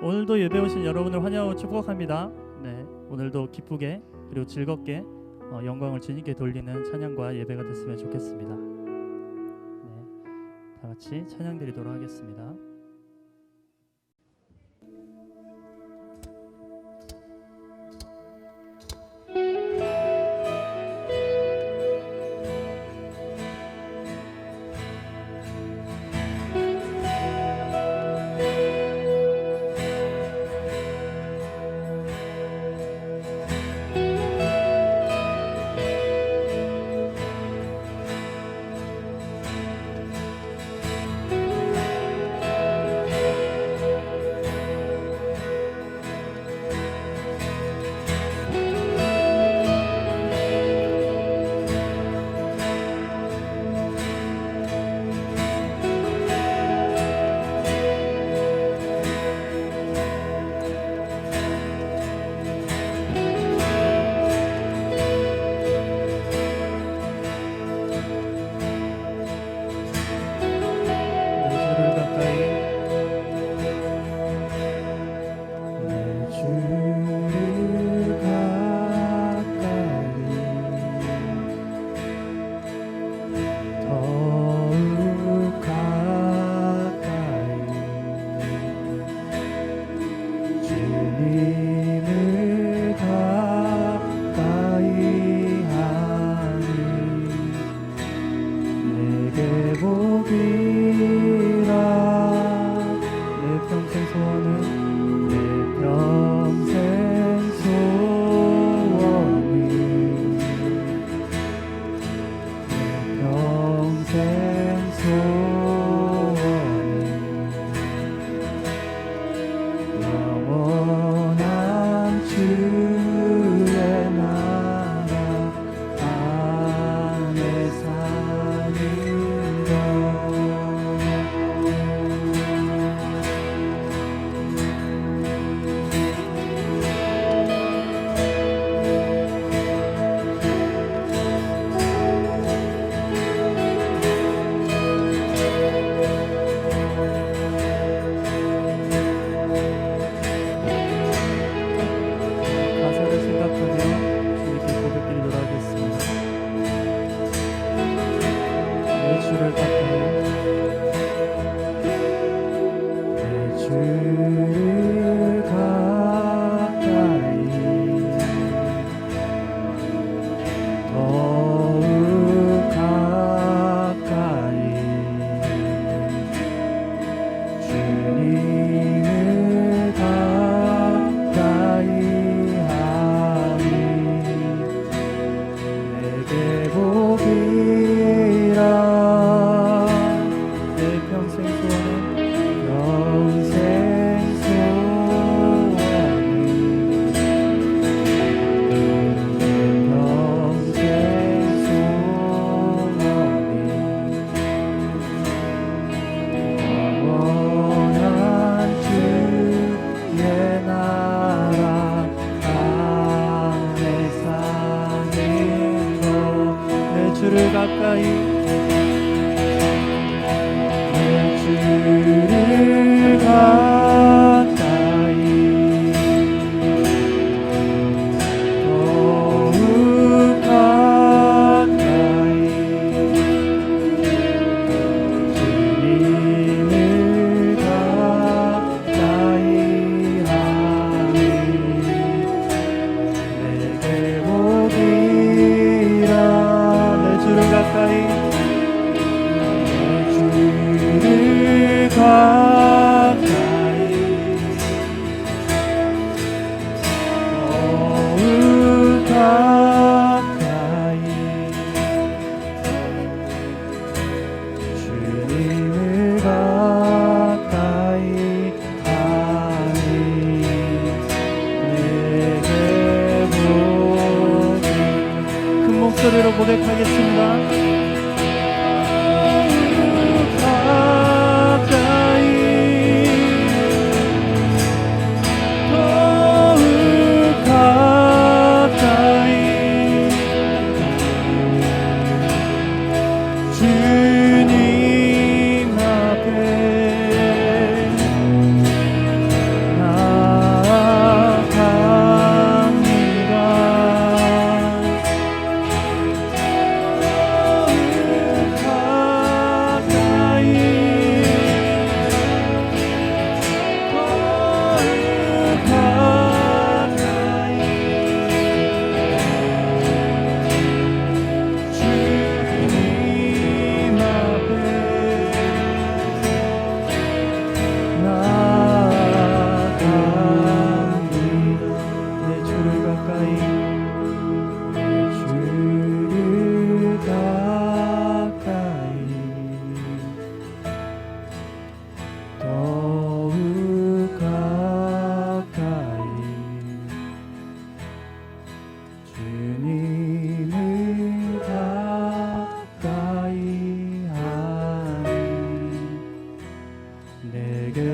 오늘도 예배 오신 여러분을 환영하고 축복합니다. 네, 오늘도 기쁘게 그리고 즐겁게 영광을 주님께 돌리는 찬양과 예배가 됐으면 좋겠습니다. 네, 다 같이 찬양 드리도록 하겠습니다.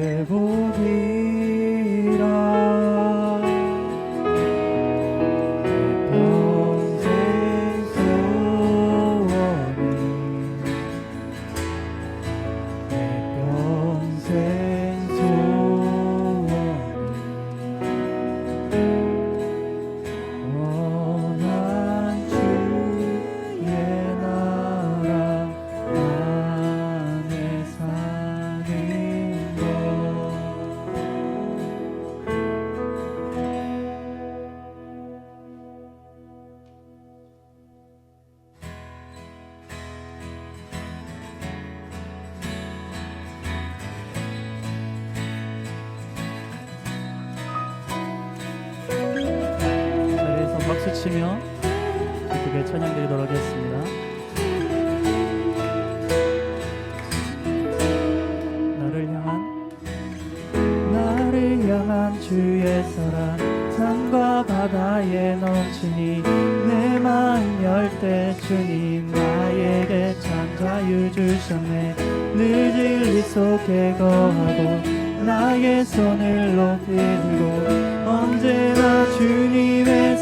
회복이라 평생 소원이 평생 소원이 원한 주의 나라 안에 사는 것 자리에서 박수치며 기쁘게 찬양드리도록 하겠습니다. 나를 향한 주의 사랑 산과 바다에 넘치니 내 마음 열 때 주님 나에게 참 자유 주셨네. 늘 진리 속에 거하고 나의 손을 높이 들고 언제나 주님의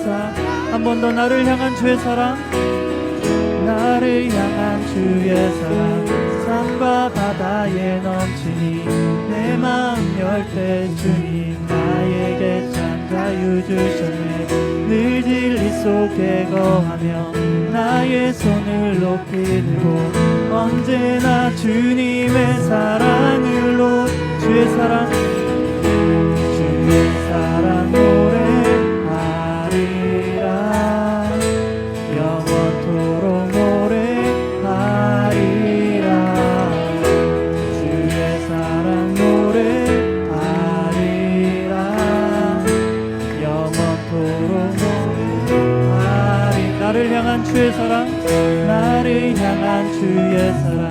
한 번 더 나를 향한 주의 사랑 나를 향한 주의 사랑 산과 바다에 넘치니 내 마음 열 때 주님 나에게 참 자유 주셨네. 늘 진리 속에 거하며 나의 손을 높이 들고 언제나 주님의 사랑을 주의 사랑 노래하리라 영원토록 노래하리라 주의 사랑 노래하리라 영원토록 노래하리 나를 향한 주의 사랑 나를 향한 주의 사랑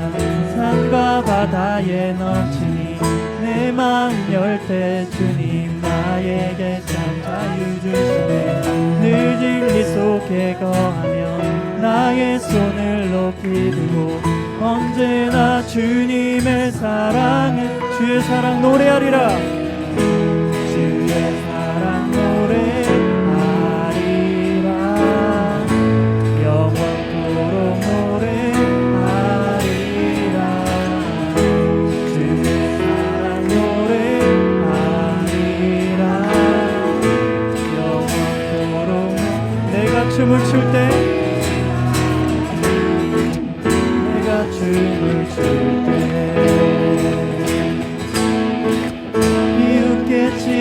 산과 바다에 넘치니 내 마음 열 때 주님 나에게 참 자유 주시네. 늘 진리 속에 거하며 나의 손을 높이 들고 언제나 주님의 사랑을 주의 사랑 노래하리라 주의 사랑 노래하리라 영원토록 노래하리라 주의 사랑 노래하리라 영원토록 내가 춤을 출 때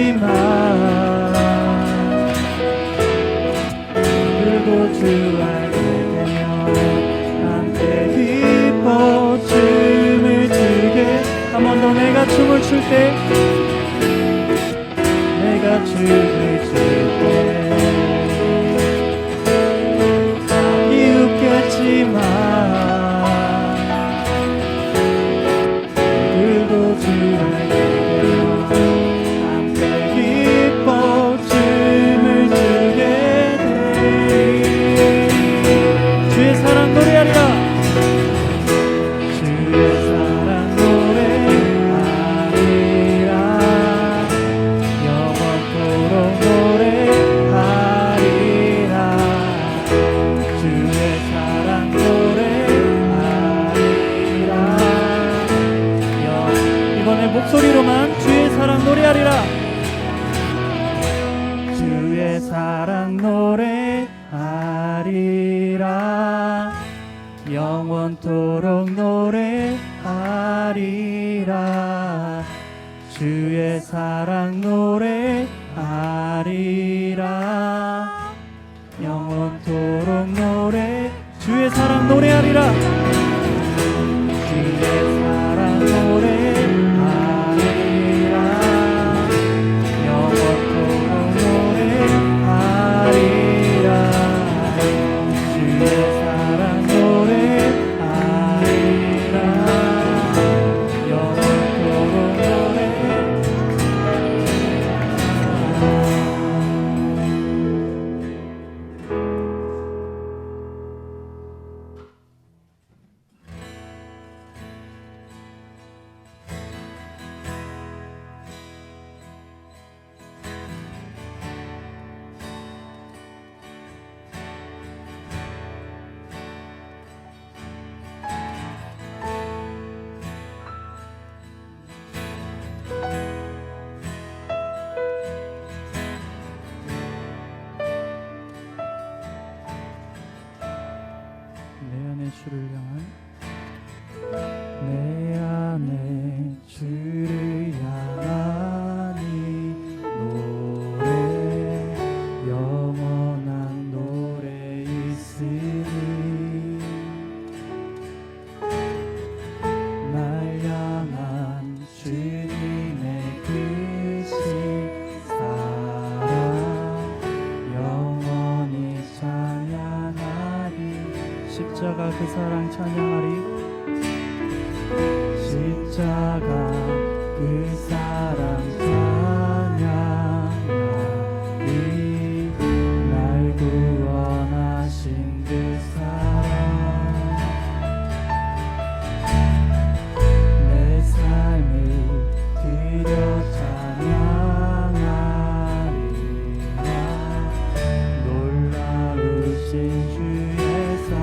비웃겠지만 그리고 주 알게 되면 함께 기뻐 춤을 추게 한 번 더 내가 춤을 출 때 내가 춤을 출 때 비웃겠지만 목소리로만 주의 사랑 노래하리라 주의 사랑 노래하리라 영원토록 노래하리라 주의 사랑 노래하리라 영원토록 노래 주의 사랑 노래하리라 주의 사랑 노래 내 안에 주를 향한 내 안에 주를 향한 이 노래 영원한 노래 있으니 날 향한 주님의 크신 사랑 영원히 찬양하리 십자가 그 사랑 찬양하리 십자가 그 사랑 찬양하리 날 구원하신 그 사랑 내 삶을 드려 찬양하리라 놀라우신 주의 사랑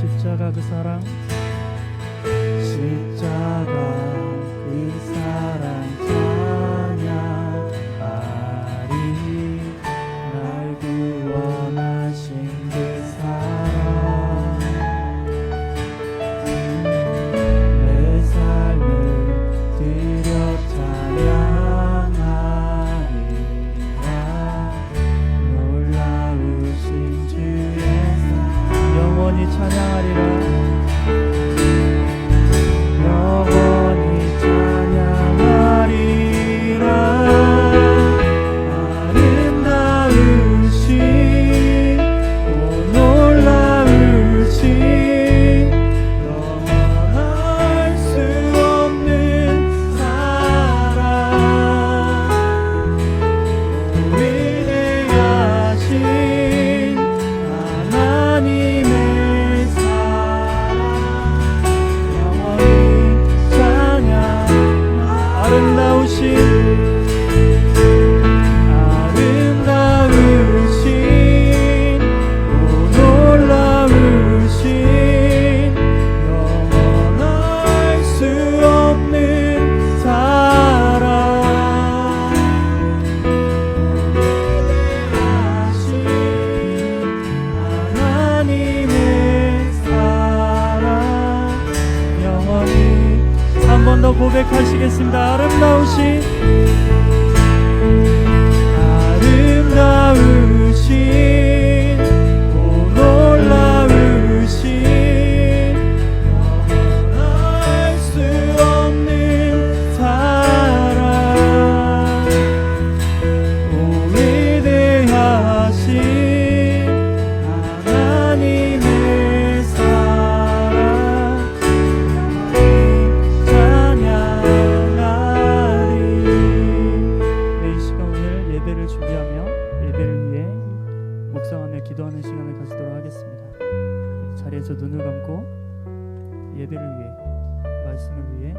십자가 그 사랑 십자가 그 사랑 찬양하리 날 구원하신 그 사랑 내 삶을 드려 찬양하리라 놀라우신 주의 사랑 영원히 찬양하리라 고백하시겠습니다. 아름다우신 오 놀라우신 영원할 수 없는 사랑 오 위대하신 하나님의 사랑 기도하는 시간을 가지도록 하겠습니다. 자리에서 눈을 감고 예배를 위해 말씀을 위해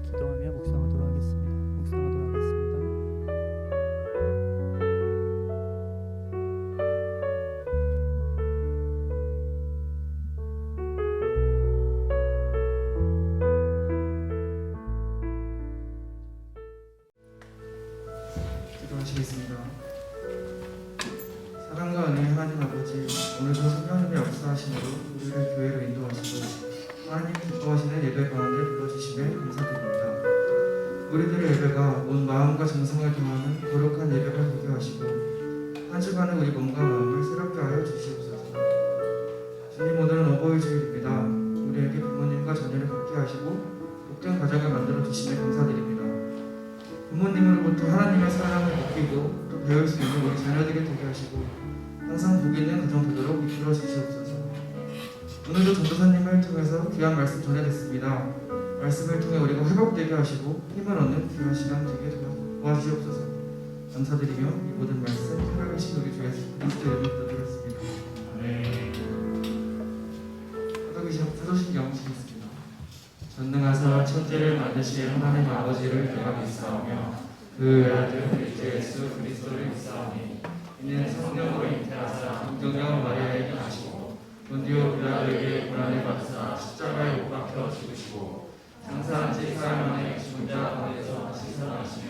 기도하며 묵상하도록 하겠습니다. 기도하시겠습니다. 사랑과 은혜의 하나님 아버지, 오늘도 성령님의 역사하심으로 우리를 교회로 인도하시고 하나님 기뻐하시는 예배 가운데 불러주시며 감사드립니다. 우리들의 예배가 온 마음과 정성을 다하는 거룩한 예배가 되게 하시고 한 주간의 우리 몸과 마음을 새롭게 하여 주시옵소서. 주님, 오늘은 어버이 주일입니다. 우리에게 부모님과 자녀를 갖게 하시고 복된 가정을 만들어 주시며 감사드립니다. 부모님으로부터 예배로부터 하나님의 사랑을 느끼고 또 배울 수 있는 우리 자녀들이 되게 하시고 항상 복 있는 가정 되도록 이끌어 주시옵소서. 오늘도 전도사님을 통해서 귀한 말씀 전해듣습니다. 말씀을 통해 우리가 회복되게 하시고 힘을 얻는 귀한 시간 되게 도와주시옵소서. 감사드리며 이 모든 말씀 살아계신 우리 주 예수 그리스도 이름으로 기도드렸습니다. 사도신경 시겠습니다. 전능하사 천지를 만드신 하나님 아버지를 내가 믿사오며 그 아들 예수 그리스도를 믿사오니 이는 성령으로 잉태하사 동정녀 마리아에게 나시고 본디오 빌라도에게 고난을 받으사 십자가에 못 박혀 죽으시고 장사한 지 사흘 만에 죽은 자 가운데서 다시 살아나시며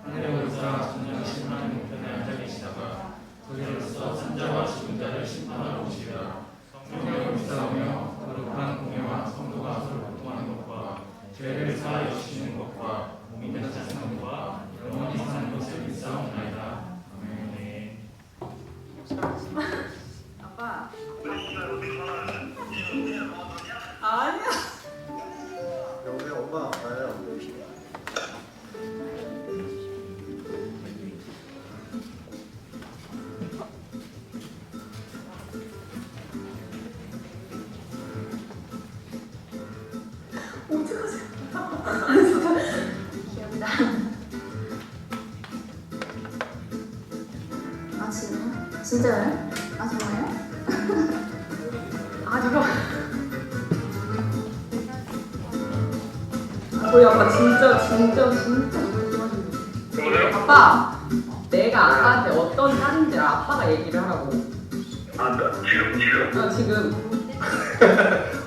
하늘에 오르사 전능하신 하나님 우편에 앉아 계시다가 저희로서 산자와 죽은 자를 심판하러 오시리라. 성령을 믿사오며 거룩한 공예와 성도가 서로 교통하는 것과 죄를 사하여 주시는 것과 몸이 되시는 것과 영원히 사는 것을 믿사옵나이다. 아멘. 아빠. 아니야. 여기 엄마 아빠예요. 어떡하지? 아니 진짜 귀엽다. 아 진짜요? 아 정말요? 아 잠깐만. 저희 아빠 진짜 좋아하시는데. 아빠, 내가 아빠한테 어떤 딸인지 아빠가 얘기를 하라고. 아, 지금. 지금.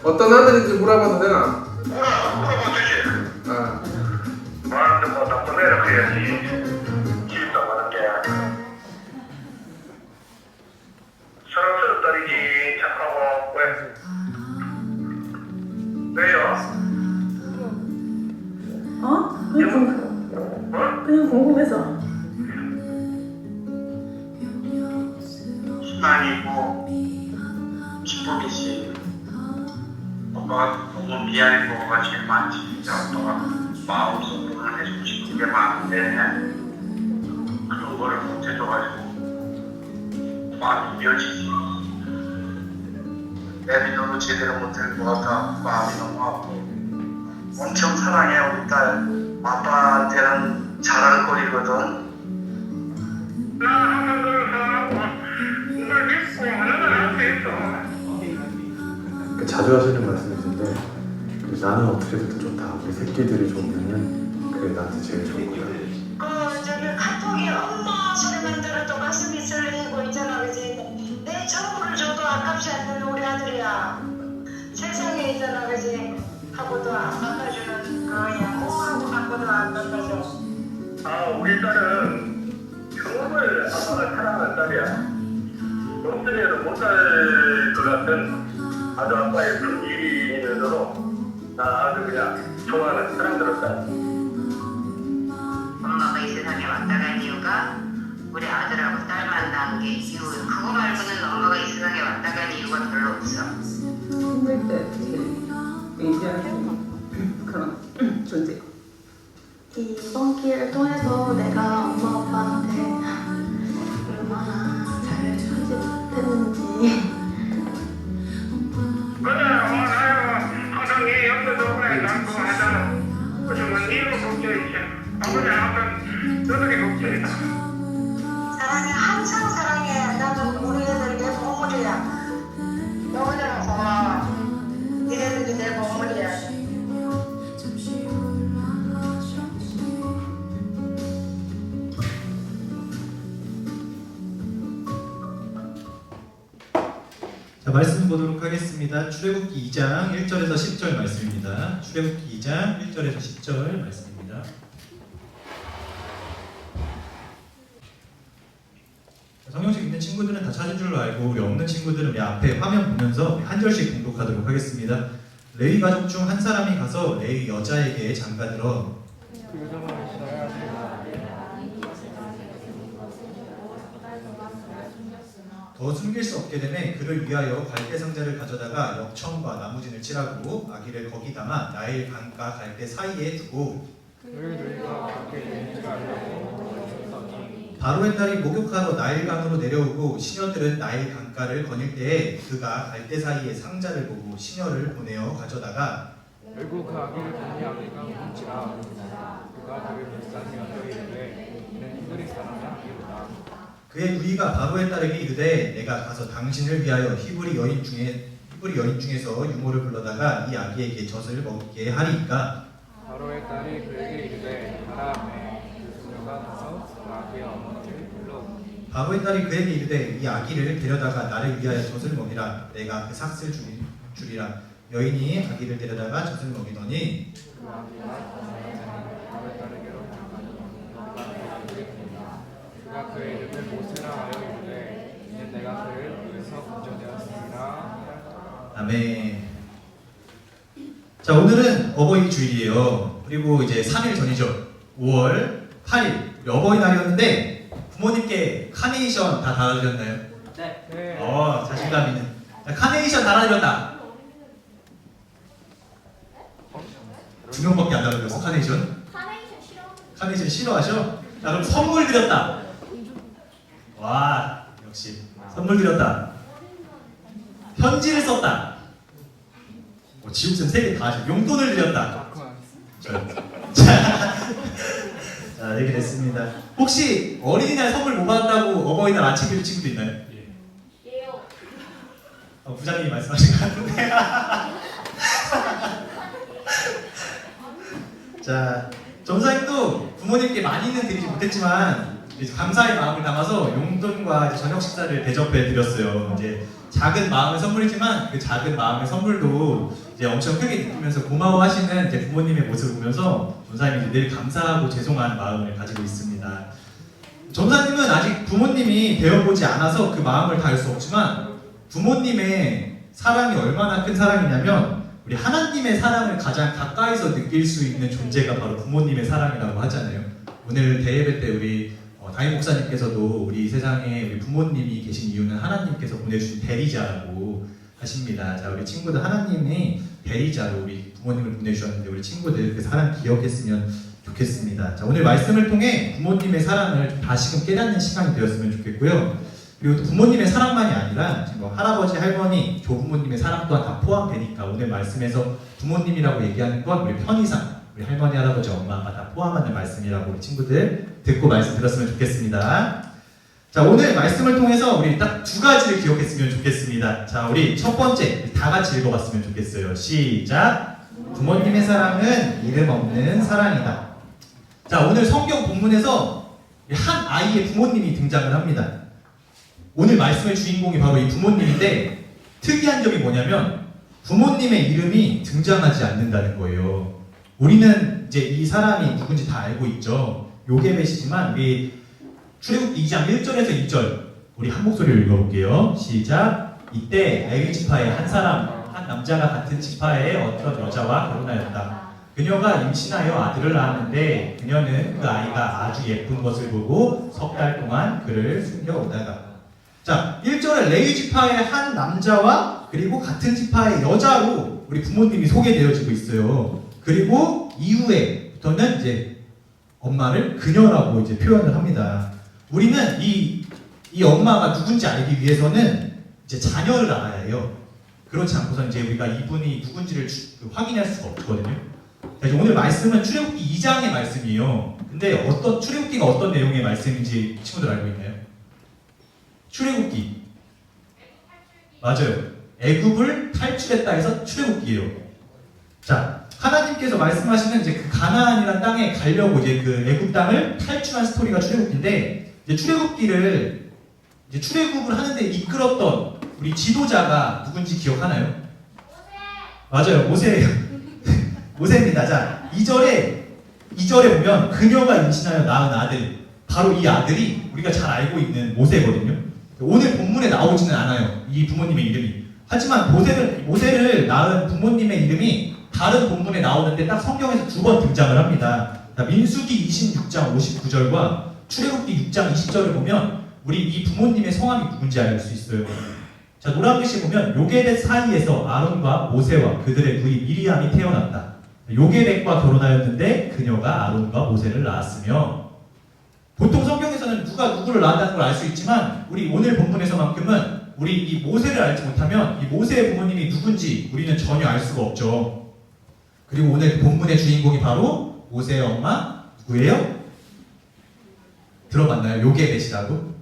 어떤 아들인지 물어봐도 되나? 물어보지. 아, 말하는데 뭐 나쁜 애라 그래야지. 집도 많은데. 사랑스러운 딸이지. 착하고. 왜? 왜요? 어? 어? 그냥 궁금해서. 아니 뭐 기쁘겠지. 엄마가 너무 미안해 거가 제일 많지. 진짜 엄마가 마음속으로는 해주고 싶은 게 많은데 그런 거를 못 해줘가지고 마음이 미어지지. 내 믿음도 제대로 못할 것 같아. 마음이 너무 아프고. 엄청 사랑해 우리 딸. 아빠한테는 잘할 거리거든. 나 항상 그런 사람하고 이걸 믿고 하나는 할 수 있어. 자주 하시는 말씀이신데 나는 어떻게 돼도 좋다. 우리 새끼들이 좋으면은 그게 나한테 제일 좋은 거야. 저기 카톡에 엄마 소리만 들어도 가슴이 설레고 있잖아, 그지? 내 전부를 줘도 아깝지 않는 우리 아들이야. 세상에 있잖아, 그지? 하고도 안 바꿔주는 거야. 뭐하고 바꿔도 안 바꿔줘. 아, 우리 딸은 정말 아빠가 사랑하는 딸이야. 용돈이라도 못할 것 같은 아주 아빠의 분기이면서도 나 아주 그냥 좋아하는 사랑스러운 딸. 엄마가 이 세상에 왔다 간 이유가 우리 아들하고 딸만 낳은 게 이유. 그거 말고는 엄마가 이 세상에 왔다 간 이유가 별로 없어. 힘들 때 제일 의지하는 그런 존재. 이번 기회를 통해서 내가 엄마 아빠한테 얼마나 잘해주지 못했는지 그래, 나요. 항상 네 옆에서 그래, 난 그거 하잖아. 그러면 니도 걱정이지. 아버지 항상 너들이 걱정이다. 사랑해, 항상 사랑해. 나는 우리 애들 내 보물이야. 너희들은 고마워. 니네들이 내 보물이야. 자, 말씀 보도록 하겠습니다. 출애굽기 2장 1절에서 10절 말씀입니다. 출애굽기 2장 1절에서 10절 말씀입니다. 성경책 있는 친구들은 다 찾은 줄로 알고 우리 없는 친구들은 우리 앞에 화면 보면서 한 절씩 공독하도록 하겠습니다. 레위 가족 중 한 사람이 가서 레위 여자에게 장가들어 더 숨길 수 없게 되매 그를 위하여 갈대 상자를 가져다가 역청과 나무진을 칠하고 아기를 거기 담아 나일 강가 갈대 사이에 두고 그를 너희가 갖게 되는 줄 알고 바로의 딸이 목욕하러 나일강으로 내려오고 시녀들은 나일 강가를 거닐 때에 그가 갈대 사이에 상자를 보고 시녀를 보내어 가져다가 결국 그 아기를 보니 아기가 훔치라. 그가 그를 불쌍히 여겨 이르되 이는 히브리 사람의 아기로다. 그의 누이가 바로의 딸에게 이르되 내가 가서 당신을 위하여 히브리 여인 중에서 유모를 불러다가 이 아기에게 젖을 먹게 하리이까. 바로의 딸이 그에게 이르되 가라 하매 그 소녀가 가서 그 아기의 어머니를 불러오니 바로의 딸이 그에게 이르되 이 아기를 데려다가 나를 위하여 젖을 먹이라. 내가 그 삭슬 주리라. 여인이 아기를 데려다가 젖을 먹이더니 그 아기가 바로의 딸에게로 나가니 그가 그의 이름을 모세라 하여 이르되 이는 내가 그를 물에서 건져내었으리라. 아멘. 자, 오늘은 어버이 주일이에요. 그리고 이제 3일 전이죠. 5월 8일 우리 어버이날이었는데 부모님께 카네이션 다 달아드렸나요? 네. 자신감 있는. 자, 카네이션 달아드렸다. 2명밖에 안 달아드렸어. 카네이션 싫어하셔? 자, 그럼 선물 드렸다. 와, 역시 선물 드렸다. 편지를 썼다. 지옥쌤 3개 다 하죠. 용돈을 드렸다. 자, 이렇게 됐습니다. 혹시 어린이날 선물 못 받았다고 어버이날 안 챙겨준 친구도 있나요? 예요. 부장님이 말씀하신 것 같은데. 자, 전사님도 부모님께 많이는 드리지 못했지만 이제 감사의 마음을 담아서 용돈과 이제 저녁 식사를 대접해 드렸어요. 이제 작은 마음의 선물이지만 그 작은 마음의 선물도 이제 엄청 크게 느끼면서 고마워하시는 이제 부모님의 모습을 보면서 전사님이 늘 감사하고 죄송한 마음을 가지고 있습니다. 전사님은 아직 부모님이 배워보지 않아서 그 마음을 다 알 수 없지만 부모님의 사랑이 얼마나 큰 사랑이냐면 우리 하나님의 사랑을 가장 가까이서 느낄 수 있는 존재가 바로 부모님의 사랑이라고 하잖아요. 오늘 대예배 때 우리 담임 목사님께서도 우리 세상에 우리 부모님이 계신 이유는 하나님께서 보내주신 대리자라고 하십니다. 자, 우리 친구들 하나님이 대리자로 우리 부모님을 보내주셨는데 우리 친구들 그 사랑 기억했으면 좋겠습니다. 자, 오늘 말씀을 통해 부모님의 사랑을 좀 다시금 깨닫는 시간이 되었으면 좋겠고요. 그리고 또 부모님의 사랑만이 아니라 뭐 할아버지, 할머니, 조부모님의 사랑 또한 다 포함되니까 오늘 말씀에서 부모님이라고 얘기하는 건 우리 편의상 우리 할머니, 할아버지, 엄마가 다 포함하는 말씀이라고 우리 친구들 듣고 말씀 들었으면 좋겠습니다. 자, 오늘 말씀을 통해서 우리 딱 2가지를 기억했으면 좋겠습니다. 자, 우리 첫 번째 다 같이 읽어봤으면 좋겠어요. 시작! 부모님의 사랑은 이름 없는 사랑이다. 자, 오늘 성경 본문에서 한 아이의 부모님이 등장을 합니다. 오늘 말씀의 주인공이 바로 이 부모님인데 특이한 점이 뭐냐면 부모님의 이름이 등장하지 않는다는 거예요. 우리는 이제 이 사람이 누군지 다 알고 있죠. 요게벳이지만 우리 출애굽기 2장 1절에서 2절 우리 한 목소리로 읽어볼게요. 시작. 이때 레위 지파의 한 남자가 같은 지파의 어떤 여자와 결혼하였다. 그녀가 임신하여 아들을 낳았는데 그녀는 그 아이가 아주 예쁜 것을 보고 석 달 동안 그를 숨겨오다가 자, 1절에 레위 지파의 한 남자와 그리고 같은 지파의 여자로 우리 부모님이 소개되어지고 있어요. 그리고 이후에부터는 이제 엄마를 그녀라고 이제 표현을 합니다. 우리는 이 엄마가 누군지 알기 위해서는 이제 자녀를 알아야 해요. 그렇지 않고서 이제 우리가 이분이 누군지를 확인할 수가 없거든요. 자, 오늘 말씀은 출애굽기 2장의 말씀이에요. 근데 출애굽기가 어떤 내용의 말씀인지 친구들 알고 있나요? 출애굽기 맞아요. 애굽을 탈출했다 해서 출애굽기예요. 자, 하나님께서 말씀하시는 이제 그 가나안이라는 땅에 가려고 이제 그 애굽 땅을 탈출한 스토리가 출애굽기인데 이제 출애굽을 하는데 이끌었던 우리 지도자가 누군지 기억하나요? 맞아요, 모세예요. 모세입니다. 자, 2절에 보면 그녀가 임신하여 낳은 아들, 바로 이 아들이 우리가 잘 알고 있는 모세거든요. 오늘 본문에 나오지는 않아요, 이 부모님의 이름이. 하지만 모세를 낳은 부모님의 이름이 다른 본문에 나오는데 딱 성경에서 2번 등장을 합니다. 민수기 26장 59절과 출애굽기 6장 20절을 보면 우리 이 부모님의 성함이 누군지 알 수 있어요. 자, 노란 글씨 보면 요게벳 사이에서 아론과 모세와 그들의 누이 미리암이 태어났다. 요게벳과 결혼하였는데 그녀가 아론과 모세를 낳았으며 보통 성경에서 성경에서는 누가 누구를 낳았다는 걸 알 수 있지만 우리 오늘 본문에서만큼은 우리 이 모세를 알지 못하면 이 모세의 부모님이 누군지 우리는 전혀 알 수가 없죠. 그리고 오늘 본문의 주인공이 바로 모세의 엄마 누구예요? 들어봤나요? 요게벳이라고?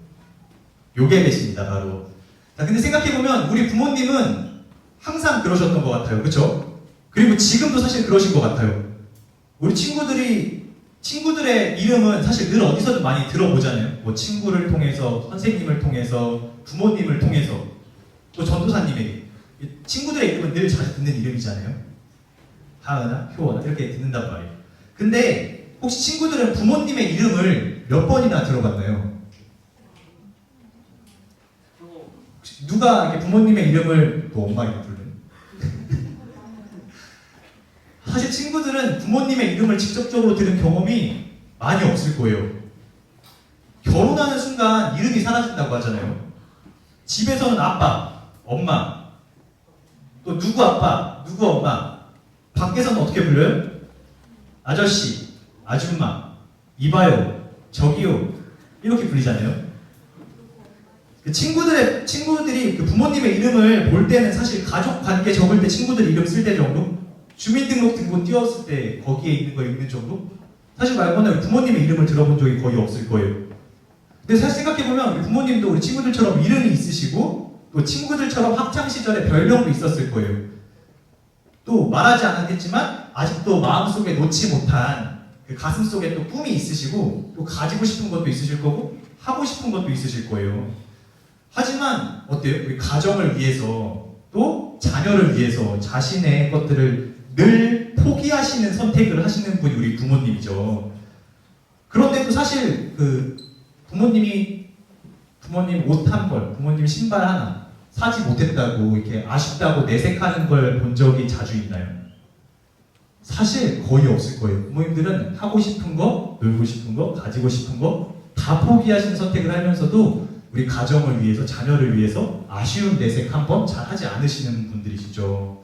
요게벳입니다, 바로. 자, 근데 생각해보면 우리 부모님은 항상 그러셨던 것 같아요. 그쵸? 그리고 지금도 사실 그러신 것 같아요. 우리 친구들의 이름은 사실 늘 어디서든 많이 들어보잖아요. 뭐 친구를 통해서, 선생님을 통해서, 부모님을 통해서, 또 전도사님에게. 친구들의 이름은 늘 자주 듣는 이름이잖아요. 하은아, 효원아 이렇게 듣는단 말이에요. 근데 혹시 친구들은 부모님의 이름을 몇 번이나 들어봤나요? 누가 이렇게 부모님의 이름을 또 엄마 이름 부르는? 사실 친구들은 부모님의 이름을 직접적으로 들은 경험이 많이 없을 거예요. 결혼하는 순간 이름이 사라진다고 하잖아요. 집에서는 아빠, 엄마, 또 누구 아빠, 누구 엄마. 밖에서는 어떻게 불러요? 아저씨, 아줌마, 이봐요, 저기요 이렇게 불리잖아요. 친구들이 그 부모님의 이름을 볼 때는 사실 가족 관계 적을 때 친구들 이름 쓸 때 정도? 주민등록등본 띄웠을 때 거기에 있는 거 읽는 정도? 사실 말고는 부모님의 이름을 들어본 적이 거의 없을 거예요. 근데 사실 생각해보면 우리 부모님도 우리 친구들처럼 이름이 있으시고 또 친구들처럼 학창시절에 별명도 있었을 거예요. 또 말하지 않았겠지만 아직도 마음속에 놓지 못한 그 가슴속에 또 꿈이 있으시고 또 가지고 싶은 것도 있으실 거고 하고 싶은 것도 있으실 거예요. 하지만 어때요? 우리 가정을 위해서 또 자녀를 위해서 자신의 것들을 늘 포기하시는 선택을 하시는 분이 우리 부모님이죠. 그런데도 사실 그 부모님 옷 한 벌, 부모님 신발 하나 사지 못했다고 이렇게 아쉽다고 내색하는 걸 본 적이 자주 있나요? 사실 거의 없을 거예요. 부모님들은 하고 싶은 거, 놀고 싶은 거, 가지고 싶은 거 다 포기하시는 선택을 하면서도 우리 가정을 위해서, 자녀를 위해서 아쉬운 내색 한번 잘 하지 않으시는 분들이시죠.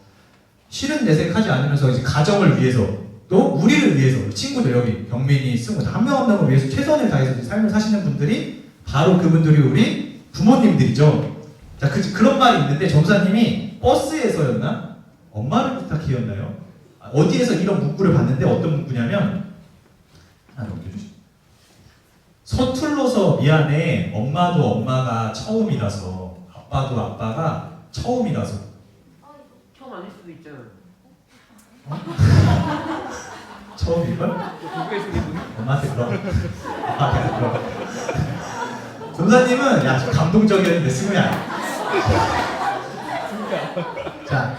싫은 내색하지 않으면서 이제 가정을 위해서 또 우리를 위해서 친구들 여기 경민이 승우 한 명 한 명을 위해서 최선을 다해서 삶을 사시는 분들이 바로 그분들이 우리 부모님들이죠. 자, 그런 말이 있는데 점사님이 버스에서였나? 엄마를 부탁해였나요? 어디에서 이런 문구를 봤는데 어떤 문구냐면 하나 넘겨주시죠. 서툴러서 미안해. 엄마도 엄마가 처음이라서 아빠도 아빠가 처음이라서. 처음 아닐 수도 있잖아. 처음일걸? 공부해주는 분? 엄마한테 물어. 엄마한테 물어. 전사님은 야 감동적이었는데 승우야. 자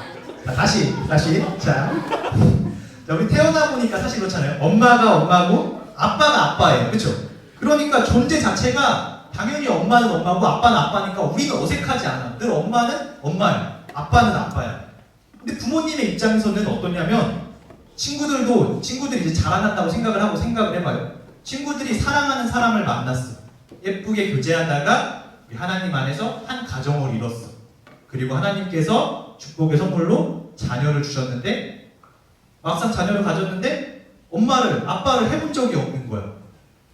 다시 자 우리 태어나 보니까 사실 그렇잖아요. 엄마가 엄마고 아빠가 아빠예요. 그렇죠? 그러니까 존재 자체가 당연히 엄마는 엄마고 아빠는 아빠니까 우리는 어색하지 않아. 늘 엄마는 엄마야, 아빠는 아빠야. 근데 부모님의 입장에서는 어떠냐면 친구들이 이제 자라난다고 생각을 해봐요. 친구들이 사랑하는 사람을 만났어. 예쁘게 교제하다가 하나님 안에서 한 가정을 이뤘어. 그리고 하나님께서 축복의 선물로 자녀를 주셨는데 막상 자녀를 가졌는데 엄마를, 아빠를 해본 적이 없는 거야.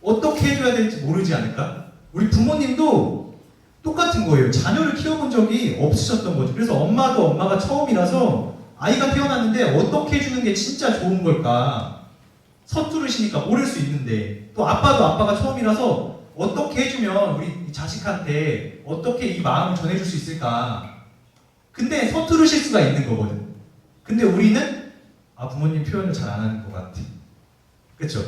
어떻게 해줘야 될지 모르지 않을까? 우리 부모님도 똑같은 거예요. 자녀를 키워본 적이 없으셨던 거죠. 그래서 엄마도 엄마가 처음이라서 아이가 태어났는데 어떻게 해주는 게 진짜 좋은 걸까? 서투르시니까 모를 수 있는데 또 아빠도 아빠가 처음이라서 어떻게 해주면 우리 자식한테 어떻게 이 마음을 전해줄 수 있을까? 근데 서투르실 수가 있는 거거든. 근데 우리는 부모님 표현을 잘 안 하는 것 같아. 그쵸?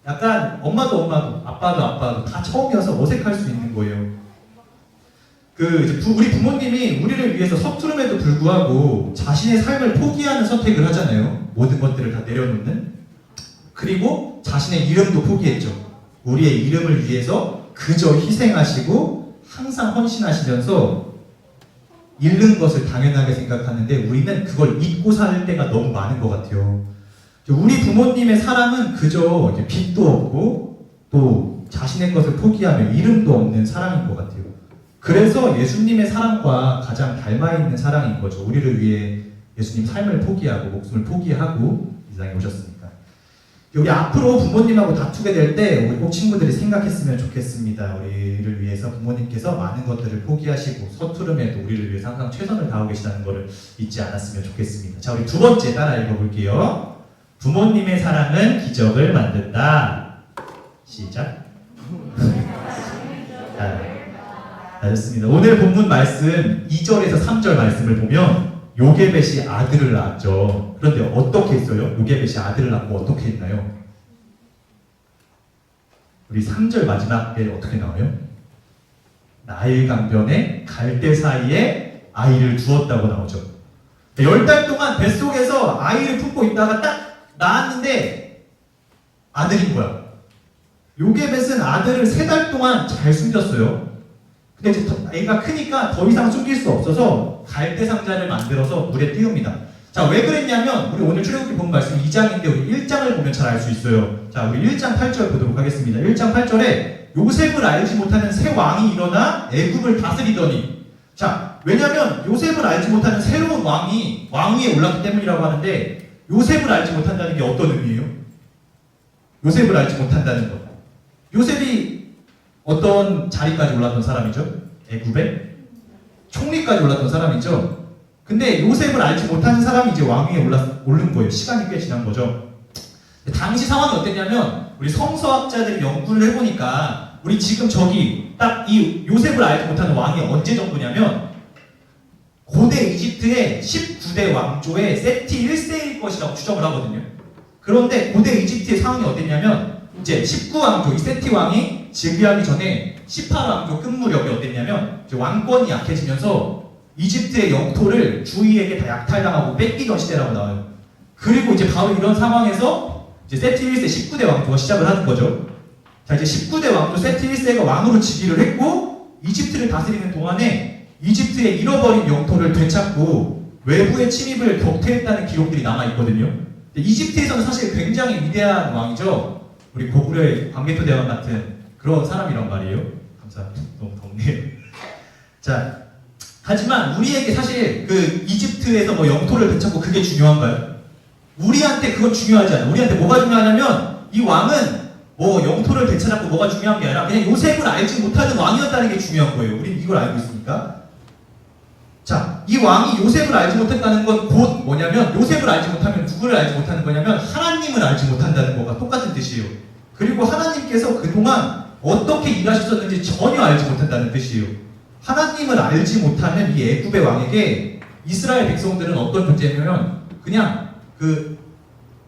약간 엄마도 아빠도 다 처음이어서 어색할 수 있는 거예요. 우리 부모님이 우리를 위해서 서투름에도 불구하고 자신의 삶을 포기하는 선택을 하잖아요. 모든 것들을 다 내려놓는. 그리고 자신의 이름도 포기했죠. 우리의 이름을 위해서 그저 희생하시고 항상 헌신하시면서 잃는 것을 당연하게 생각하는데 우리는 그걸 잊고 살 때가 너무 많은 것 같아요. 우리 부모님의 사랑은 그저 빚도 없고 또 자신의 것을 포기하며 이름도 없는 사랑인 것 같아요. 그래서 예수님의 사랑과 가장 닮아있는 사랑인 거죠. 우리를 위해 예수님 삶을 포기하고 목숨을 포기하고 이 세상에 오셨으니까. 우리 앞으로 부모님하고 다투게 될 때 우리 꼭 친구들이 생각했으면 좋겠습니다. 우리를 위해서 부모님께서 많은 것들을 포기하시고 서투름에도 우리를 위해서 항상 최선을 다하고 계시다는 것을 잊지 않았으면 좋겠습니다. 자, 우리 두 번째 따라 읽어볼게요. 부모님의 사랑은 기적을 만든다. 시작. 알겠습니다. 오늘 본문 말씀 2절에서 3절 말씀을 보면 요게벳이 아들을 낳았죠. 그런데 어떻게 했어요? 요게벳이 아들을 낳고 어떻게 했나요? 우리 3절 마지막에 어떻게 나와요? 나일 강변에 갈대 사이에 아이를 두었다고 나오죠. 10달 동안 뱃속에서 아이를 품고 있다가 딱 낳았는데 아들인 거야. 요게벳은 아들을 3달 동안 잘 숨겼어요. 근데 이제 애가 크니까 더 이상 숨길 수 없어서 갈대 상자를 만들어서 물에 띄웁니다. 자, 왜 그랬냐면 우리 오늘 출애굽기 본 말씀 2장인데 우리 1장을 보면 잘 알 수 있어요. 자, 우리 1장 8절 보도록 하겠습니다. 1장 8절에 요셉을 알지 못하는 새 왕이 일어나 애굽을 다스리더니, 자, 왜냐면 요셉을 알지 못하는 새로운 왕이 왕위에 올랐기 때문이라고 하는데 요셉을 알지 못한다는 게 어떤 의미예요? 요셉을 알지 못한다는 것. 요셉이 어떤 자리까지 올랐던 사람이죠? 애굽에? 총리까지 올랐던 사람이죠? 근데 요셉을 알지 못하는 사람이 이제 왕위에 오른 거예요. 시간이 꽤 지난 거죠. 당시 상황이 어땠냐면 우리 성서학자들이 연구를 해보니까 우리 지금 저기 딱 이 요셉을 알지 못하는 왕이 언제 정도냐면 고대 이집트의 19대 왕조의 세티 1세일 것이라고 추정을 하거든요. 그런데 고대 이집트의 상황이 어땠냐면 이제 19왕조 이 세티 왕이 즉위하기 전에 18왕조 끝 무렵이 어땠냐면 이제 왕권이 약해지면서 이집트의 영토를 주위에게 다 약탈당하고 뺏기던 시대라고 나와요. 그리고 이제 바로 이런 상황에서 이제 세티 1세 19대 왕조가 시작을 하는 거죠. 자, 이제 19대 왕조 세티 1세가 왕으로 즉위를 했고 이집트를 다스리는 동안에 이집트의 잃어버린 영토를 되찾고 외부의 침입을 격퇴했다는 기록들이 남아있거든요. 이집트에서는 사실 굉장히 위대한 왕이죠. 우리 고구려의 광개토 대왕 같은 그런 사람이란 말이에요. 감사합니다. 너무 덥네요. 자, 하지만 우리에게 사실 그 이집트에서 뭐 영토를 되찾고 그게 중요한가요? 우리한테 그건 중요하지 않아요. 우리한테 뭐가 중요하냐면 이 왕은 뭐 영토를 되찾았고 뭐가 중요한 게 아니라 그냥 요셉을 알지 못하는 왕이었다는 게 중요한 거예요. 우리는 이걸 알고 있으니까. 자, 이 왕이 요셉을 알지 못했다는 건 곧 뭐냐면 요셉을 알지 못하면 누구를 알지 못하는 거냐면 하나님을 알지 못한다는 거가 똑같은 뜻이에요. 그리고 하나님께서 그동안 어떻게 일하셨었는지 전혀 알지 못한다는 뜻이에요. 하나님을 알지 못하는 이 애굽의 왕에게 이스라엘 백성들은 어떤 존재냐면 그냥 그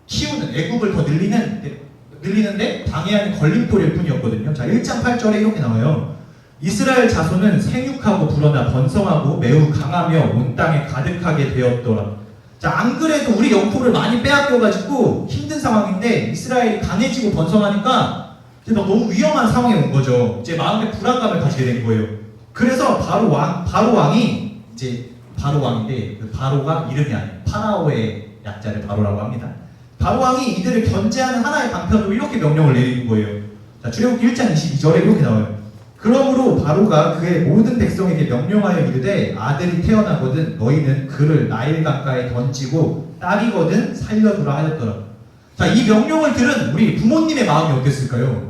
키우는 애굽을 더 늘리는데 방해하는 걸림돌일 뿐이었거든요. 자, 1장 8절에 이렇게 나와요. 이스라엘 자손은 생육하고 불어나 번성하고 매우 강하며 온 땅에 가득하게 되었더라. 자, 안 그래도 우리 영토를 많이 빼앗겨가지고 힘든 상황인데 이스라엘이 강해지고 번성하니까 이제 너무 위험한 상황에 온 거죠. 이제 마음에 불안감을 가지게 된 거예요. 그래서 바로 왕이 이제 바로 왕인데 그 바로가 이름이 아니에요. 파라오의 약자를 바로라고 합니다. 바로 왕이 이들을 견제하는 하나의 방편으로 이렇게 명령을 내리는 거예요. 자, 출애굽기 1장 22절에 이렇게 나와요. 그러므로 바로가 그의 모든 백성에게 명령하여 이르되 아들이 태어나거든 너희는 그를 나일 강가에 던지고 딸이거든 살려두라 하였더라. 자, 이 명령을 들은 우리 부모님의 마음이 어땠을까요?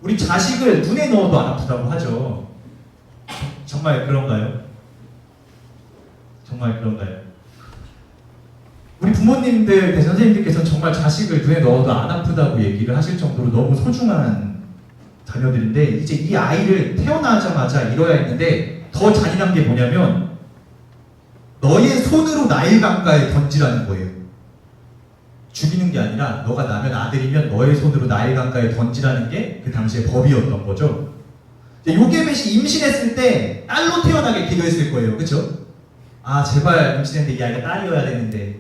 우리 자식을 눈에 넣어도 안 아프다고 하죠. 정말 그런가요? 정말 그런가요? 우리 부모님들, 대선생님들께서는 정말 자식을 눈에 넣어도 안 아프다고 얘기를 하실 정도로 너무 소중한 자녀들인데 이제 이 아이를 태어나자마자 잃어야 했는데 더 잔인한 게 뭐냐면 너의 손으로 나일 강가에 던지라는 거예요. 죽이는 게 아니라 너가 나면 아들이면 너의 손으로 나일 강가에 던지라는 게 그 당시의 법이었던 거죠. 요게벳이 임신했을 때 딸로 태어나게 기도했을 거예요. 그렇죠? 아, 제발 임신했는데 이 아이가 딸이어야 되는데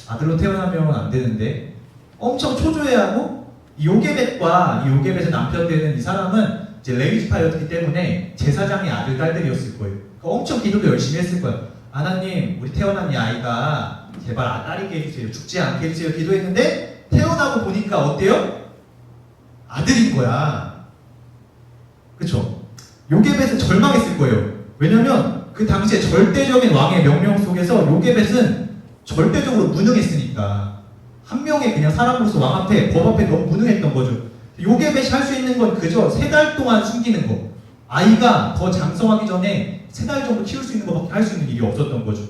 아들로 태어나면 안 되는데 엄청 초조해하고 이 요게벳의 남편 되는 이 사람은 이제 레위 지파였기 때문에 제사장의 아들 딸들이었을 거예요. 그러니까 엄청 기도도 열심히 했을 거예요. 하나님, 우리 태어난 이 아이가 제발 딸이게 해주세요. 죽지 않게 해주세요. 기도했는데 태어나고 보니까 어때요? 아들인 거야. 그쵸? 요게벳은 절망했을 거예요. 왜냐면 그 당시에 절대적인 왕의 명령 속에서 요게벳은 절대적으로 무능했으니까 한 명의 그냥 사람으로서 왕 앞에, 법 앞에 너무 무능했던 거죠. 요게벳이 할 수 있는 건 그저 3달 동안 숨기는 거. 아이가 더 장성하기 전에 3달 정도 키울 수 있는 것밖에 할 수 있는 일이 없었던 거죠.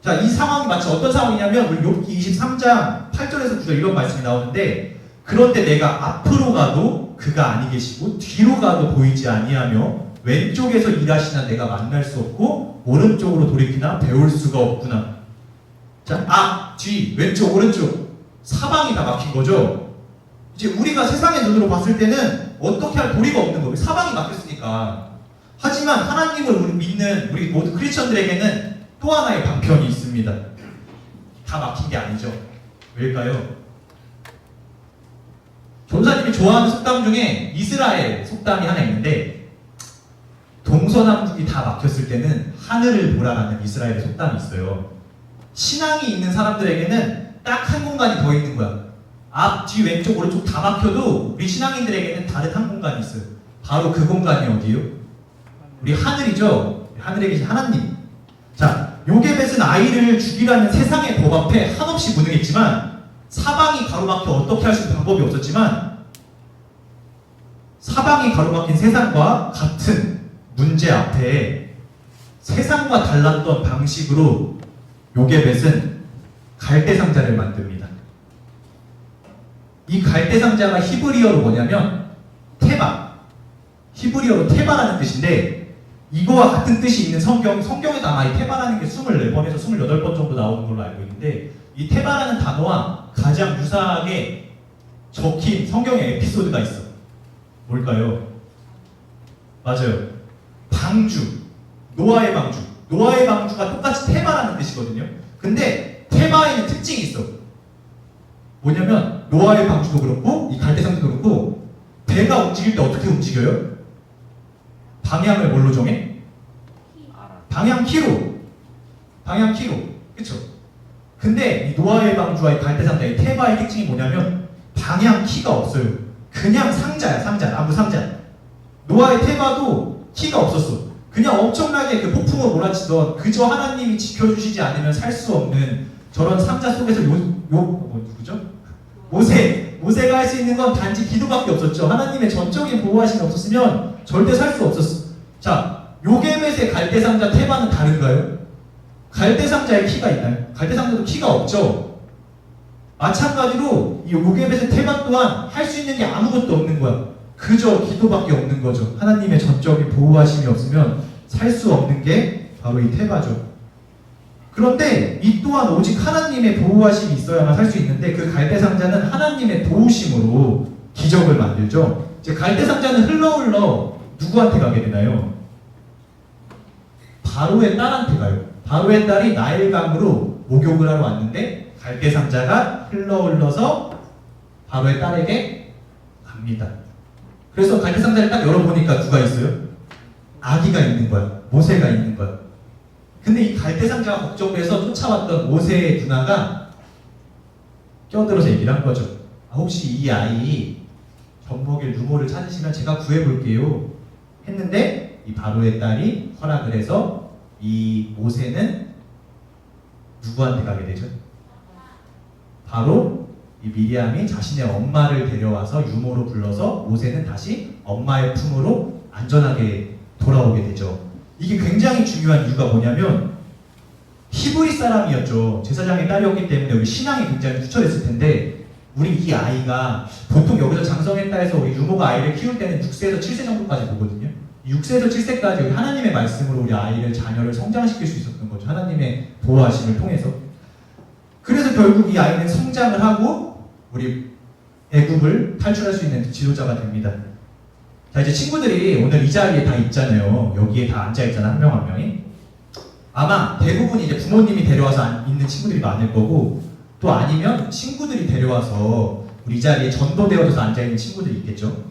자, 이 상황이 마치 어떤 상황이냐면 우리 욥기 23장 8절에서 9절 이런 말씀이 나오는데, 그런데 내가 앞으로 가도 그가 아니 계시고 뒤로 가도 보이지 아니하며 왼쪽에서 일하시나 내가 만날 수 없고 오른쪽으로 돌이키나 배울 수가 없구나. 자, 앞, 뒤, 왼쪽, 오른쪽 사방이 다 막힌 거죠. 이제 우리가 세상의 눈으로 봤을 때는 어떻게 할 도리가 없는 거예요. 사방이 막혔으니까. 하지만 하나님을 우리 믿는 우리 모든 크리스천들에게는 또 하나의 방편이 있습니다. 다 막힌 게 아니죠. 왜일까요? 전사님이 좋아하는 속담 중에 이스라엘 속담이 하나 있는데, 동서남북이 다 막혔을 때는 하늘을 보라라는 이스라엘의 속담이 있어요. 신앙이 있는 사람들에게는 딱 한 공간이 더 있는 거야. 앞, 뒤, 왼쪽, 오른쪽 다 막혀도 우리 신앙인들에게는 다른 한 공간이 있어요. 바로 그 공간이 어디요? 우리 하늘이죠. 하늘에 계신 하나님. 자, 요게벳은 아이를 죽이라는 세상의 법 앞에 한없이 무능했지만, 사방이 가로막혀 어떻게 할 수 있는 방법이 없었지만, 사방이 가로막힌 세상과 같은 문제 앞에 세상과 달랐던 방식으로 요게벳은 갈대상자를 만듭니다. 이 갈대상자가 히브리어로 뭐냐면 테바, 히브리어로 테바라는 뜻인데, 이거와 같은 뜻이 있는 성경에도 아마 이 테바라는 게 24번에서 28번 정도 나오는 걸로 알고 있는데, 이 테바라는 단어와 가장 유사하게 적힌 성경의 에피소드가 있어. 뭘까요? 맞아요. 방주. 노아의 방주. 노아의 방주가 똑같이 테바라는 뜻이거든요. 근데 테바에는 특징이 있어. 뭐냐면 노아의 방주도 그렇고 이 갈대상도 그렇고, 배가 움직일 때 어떻게 움직여요? 방향을 뭘로 정해? 방향키로. 방향키로. 그쵸? 근데 이 노아의 방주와 이 갈대상자의 테바의 특징이 뭐냐면 방향키가 없어요. 그냥 상자야, 상자. 나무 상자. 노아의 테바도 키가 없었어. 그냥 엄청나게 그 폭풍으로 몰아치던, 그저 하나님이 지켜주시지 않으면 살 수 없는 저런 상자 속에서 누구죠? 모세가 할 수 있는 건 단지 기도밖에 없었죠. 하나님의 전적인 보호하심이 없었으면 절대 살 수 없었어. 자, 요게벳의 갈대상자 테바는 다른가요? 갈대상자에 키가 있나요? 갈대상자도 키가 없죠. 마찬가지로 이 요게벳의 테바 또한 할 수 있는 게 아무것도 없는 거야. 그저 기도밖에 없는 거죠. 하나님의 전적인 보호하심이 없으면 살 수 없는 게 바로 이 테바죠. 그런데 이 또한 오직 하나님의 보호하심이 있어야만 살 수 있는데, 그 갈대상자는 하나님의 도우심으로 기적을 만들죠. 이제 갈대상자는 흘러 누구한테 가게 되나요? 바로의 딸한테 가요. 바로의 딸이 나일강으로 목욕을 하러 왔는데 갈대상자가 흘러서 바로의 딸에게 갑니다. 그래서 갈대상자를 딱 열어보니까 누가 있어요? 아기가 있는 거야. 모세가 있는 거야. 근데 이 갈대상자가 걱정돼서 쫓아왔던 모세의 누나가 껴들어서 얘기를 한 거죠. 혹시 이 아이 젖먹일 루모를 찾으시면 제가 구해볼게요 했는데, 이 바로의 딸이 허락을 해서 이 모세는 누구한테 가게 되죠? 바로 이 미리암이 자신의 엄마를 데려와서 유모로 불러서 모세는 다시 엄마의 품으로 안전하게 돌아오게 되죠. 이게 굉장히 중요한 이유가 뭐냐면, 히브리 사람이었죠. 제사장의 딸이었기 때문에 우리 신앙이 굉장히 투철했을 텐데, 우리 이 아이가 보통 여기서 장성했다 해서 우리 유모가 아이를 키울 때는 6세에서 7세 정도까지 보거든요. 6세에서 7세까지 하나님의 말씀으로 우리 아이를, 자녀를 성장시킬 수 있었던 거죠. 하나님의 보호하심을 통해서. 그래서 결국 이 아이는 성장을 하고 우리 애굽을 탈출할 수 있는 지도자가 됩니다. 자, 이제 친구들이 오늘 이 자리에 다 있잖아요. 여기에 다 앉아있잖아, 한 명 한 명이. 아마 대부분 이제 부모님이 데려와서 있는 친구들이 많을 거고, 또 아니면 친구들이 데려와서 우리 이 자리에 전도되어져서 앉아있는 친구들이 있겠죠.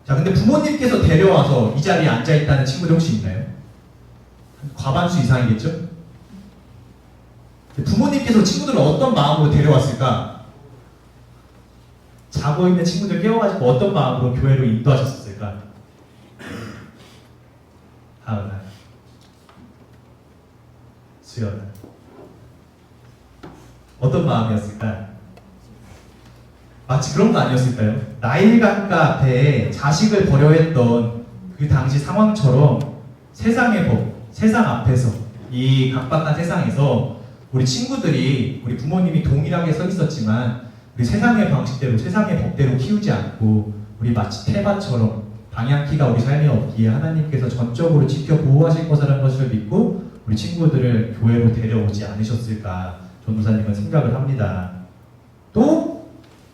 자, 근데 부모님께서 데려와서 이 자리에 앉아있다는 친구들 혹시 있나요? 과반수 이상이겠죠? 부모님께서 친구들을 어떤 마음으로 데려왔을까? 자고 있는 친구들 깨워가지고 어떤 마음으로 교회로 인도하셨을까? 하은아, 수연아, 어떤 마음이었을까? 마치 그런 거 아니었을까요? 나일 강가 앞에 자식을 버려 했던 그 당시 상황처럼 세상의 법, 세상 앞에서 이 각박한 세상에서 우리 친구들이 우리 부모님이 동일하게 서 있었지만 우리 세상의 방식대로 세상의 법대로 키우지 않고 우리 마치 태바처럼 방향키가 우리 삶에 없기에 하나님께서 전적으로 지켜 보호하실 것이라는 것을 믿고 우리 친구들을 교회로 데려오지 않으셨을까 전도사님은 생각을 합니다. 또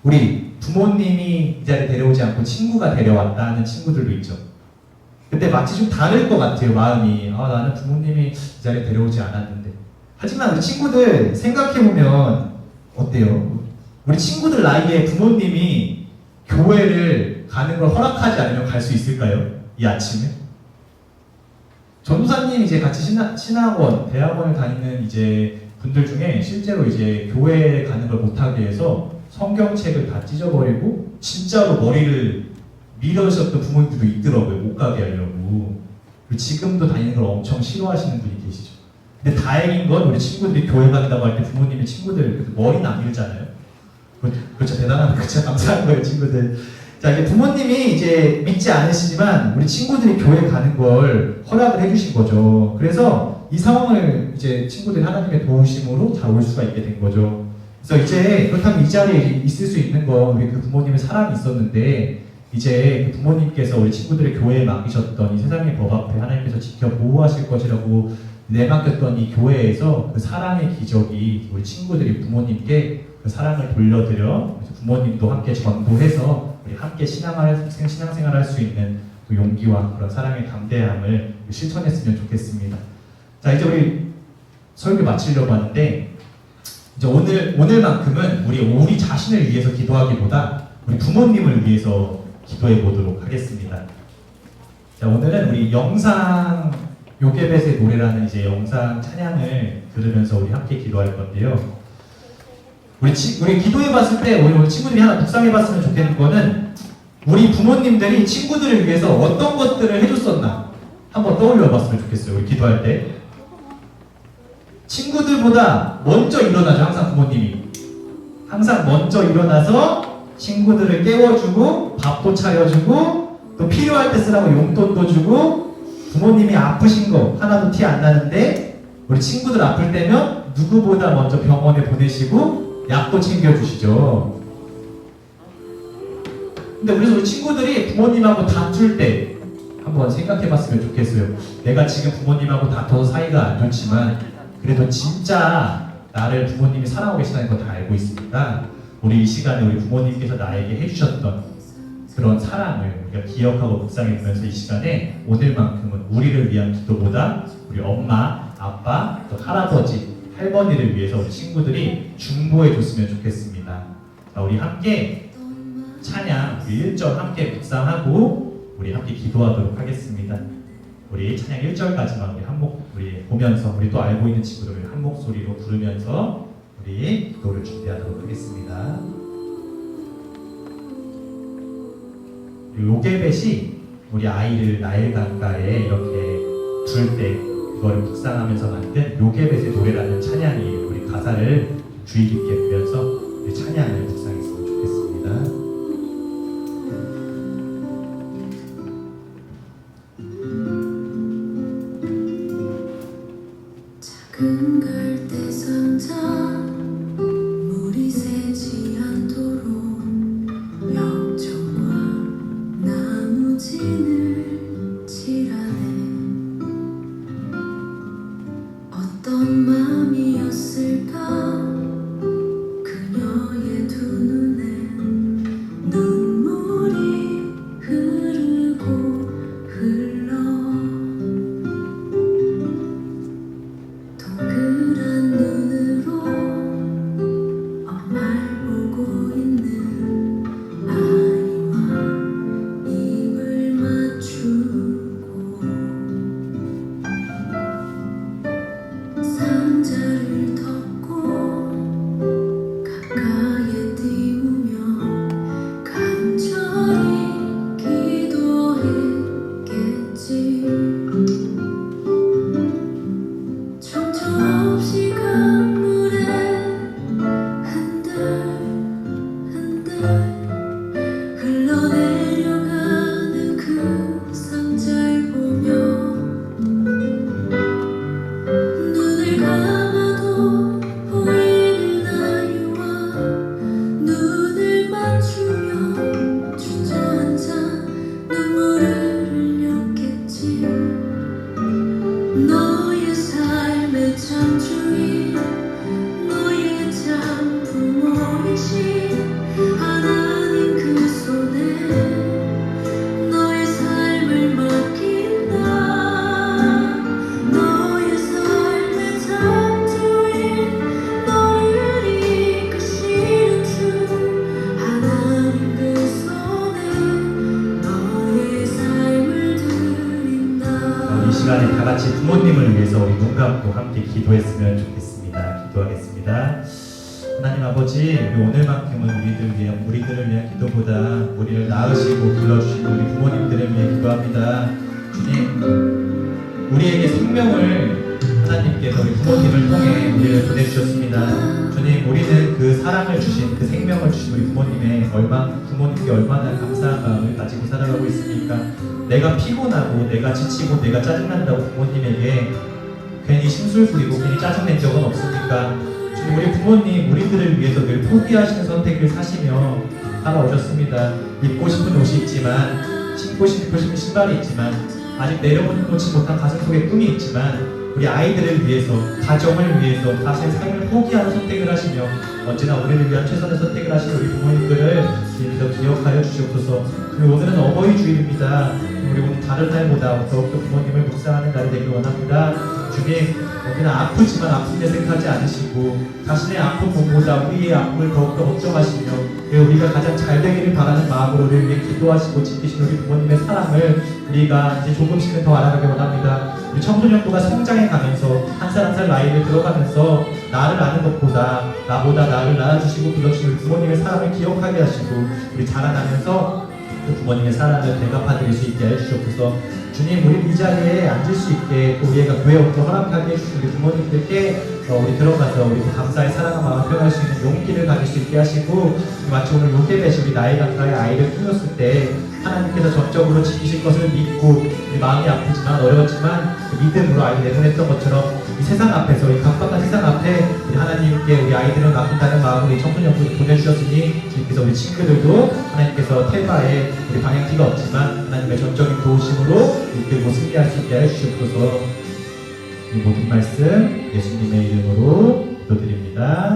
우리 부모님이 이 자리에 데려오지 않고 친구가 데려왔다는 친구들도 있죠. 근데 마치 좀 다를 것 같아요, 마음이. 나는 부모님이 이 자리에 데려오지 않았는데. 하지만 우리 친구들 생각해보면 어때요? 우리 친구들 나이에 부모님이 교회를 가는 걸 허락하지 않으면 갈 수 있을까요? 이 아침에? 전도사님 이제 같이 신학원, 대학원을 다니는 이제 분들 중에 실제로 이제 교회에 가는 걸 못하게 해서 성경책을 다 찢어버리고 진짜로 머리를 밀으셨던 부모님들도 있더라고요. 못 가게 하려고. 그리고 지금도 다니는 걸 엄청 싫어하시는 분이 계시죠. 근데 다행인 건 우리 친구들이 교회 간다고 할 때 부모님이 친구들 머리는 안 밀잖아요. 그렇죠. 대단한 그렇죠. 감사한 거예요, 친구들. 자, 이제 부모님이 이제 믿지 않으시지만 우리 친구들이 교회 가는 걸 허락을 해주신 거죠. 그래서 이 상황을 이제 친구들이 하나님의 도우심으로 잘 올 수가 있게 된 거죠. 그래서 이제 그렇다면 이 자리에 있을 수 있는 건 우리 그 부모님의 사랑이 있었는데 이제 그 부모님께서 우리 친구들의 교회에 맡기셨던 이 세상의 법 앞에 하나님께서 지켜 보호하실 것이라고 내맡겼던 이 교회에서 그 사랑의 기적이 우리 친구들이 부모님께 그 사랑을 돌려드려 부모님도 함께 전도해서 우리 함께 신앙생활 할 수 있는 그 용기와 그런 사랑의 담대함을 실천했으면 좋겠습니다. 자, 이제 우리 설교 마치려고 하는데 이제 오늘만큼은 우리 자신을 위해서 기도하기보다 우리 부모님을 위해서 기도해 보도록 하겠습니다. 자, 오늘은 우리 영상 요게벳의 노래라는 이제 영상 찬양을 들으면서 우리 함께 기도할 건데요. 우리 기도해 봤을 때 우리 친구들이 하나 묵상해 봤으면 좋겠는 거는 우리 부모님들이 친구들을 위해서 어떤 것들을 해줬었나 한번 떠올려 봤으면 좋겠어요. 우리 기도할 때 친구들보다 먼저 일어나죠. 항상 부모님이 항상 먼저 일어나서 친구들을 깨워주고 밥도 차려주고 또 필요할 때 쓰라고 용돈도 주고 부모님이 아프신 거 하나도 티 안 나는데 우리 친구들 아플 때면 누구보다 먼저 병원에 보내시고 약도 챙겨주시죠. 근데 그래서 우리 친구들이 부모님하고 다툴 때 한번 생각해봤으면 좋겠어요. 내가 지금 부모님하고 다퉈서 사이가 안 좋지만 그래도 진짜 나를 부모님이 사랑하고 계시다는 거 다 알고 있으니까 우리 이 시간에 우리 부모님께서 나에게 해주셨던 그런 사랑을 우리가 기억하고 묵상해보면서 이 시간에 오늘만큼은 우리를 위한 기도보다 우리 엄마, 아빠, 또 할아버지, 할머니를 위해서 우리 친구들이 중보해 줬으면 좋겠습니다. 자, 우리 함께 찬양 1절 함께 묵상하고 우리 함께 기도하도록 하겠습니다. 우리 찬양 1절까지만 우리 보면서 우리 또 알고 있는 친구들을 한 목소리로 부르면서 우리 기도를 준비하도록 하겠습니다. 요게벳이 우리 아이를 나일 강가에 이렇게 둘 때 그거를 묵상하면서 만든 요게벳의 노래라는 찬양이 우리 가사를 주의 깊게 보면서 우리 찬양을 묵상했으면 좋겠습니다. 작은 갈대 상자 물이 새지 않도록 역청과 나무진을 칠하네. 어떤 마음이었을까 그녀의 두 눈엔 눈물이 흐르고 흘러 동그란 눈으로 엄마를 보고 있는 아이와 입을 시간에 다 같이 부모님을 위해서 우리 눈 감고 함께 기도했으면 좋겠습니다. 기도하겠습니다. 하나님 아버지, 우리 오늘만큼은 우리들을 위한 기도보다 우리를 낳으시고 불러주시고 우리 부모님들을 위해 기도합니다. 주님, 우리에게 생명을 하나님께서 우리 부모님을 통해 우리를 보내주셨습니다. 주님, 우리는 그 사랑을 주신, 그 생명을 주신 우리 부모님께 얼마나 감사한 마음을 가지고 살아가고 있습니까? 내가 피곤하고 내가 지치고 내가 짜증난다고 부모님에게 괜히 심술 부리고 괜히 짜증낸 적은 없습니까? 주님, 우리 부모님 우리들을 위해서 늘 포기하시는 선택을 사시며 살아오셨습니다. 입고 싶은 옷이 있지만, 신고 싶은 신발이 있지만, 아직 내려놓지 못한 가슴속에 꿈이 있지만, 우리 아이들을 위해서, 가정을 위해서 자신의 삶을 포기하는 선택을 하시며 언제나 우리를 위한 최선의 선택을 하시는 우리 부모님들을 주님께서 기억하여 주시옵소서. 오늘은 어버이 주일입니다. 우리 오늘 다른 날보다 더욱더 부모님을 묵상하는 날이 되길 원합니다. 주님, 우리는 아프지만 아픔 내색하지 않으시고 자신의 아픔보다 우리의 아픔을 더욱더 걱정하시며 우리가 가장 잘 되기를 바라는 마음으로 우리를 위해 기도하시고 지키시는 우리 부모님의 사랑을 우리가 이제 조금씩은 더 알아가길 원합니다. 우리 청소년부가 성장해 가면서 한 살 한 살 나이를 들어가면서 나를 아는 것보다 나보다 나를 낳아주시고 불러주신 우리 부모님의 사랑을 기억하게 하시고 우리 자라나면서 그 부모님의 사랑을 대갚아드릴 수 있게 해주시옵소서. 주님, 우리 이 자리에 앉을 수 있게 또 우리가 교회 오고 허락하게 해주신 우리 부모님들께 우리 들어가서 우리 감사의 사랑과 마음을 표현할 수 있는 용기를 가질 수 있게 하시고, 마치 오늘 요괴배시 우리 나이 강가의 아이를 키웠을 때 하나님께서 전적으로 지키실 것을 믿고 우리 마음이 아프지만 어려웠지만 그 믿음으로 아이를 내보냈던 것처럼 이 세상 앞에서, 이 각박한 세상 앞에 우리 하나님께 우리 아이들을 맡긴다는 마음으로 이 청소년부를 보내주셨으니 주님께서 우리 친구들도 하나님께서 태바에 우리 방향키가 없지만 하나님의 전적인 도우심으로 이끌고 승리할 수 있게 해주시옵소서. 이 모든 말씀 예수님의 이름으로 기도드립니다.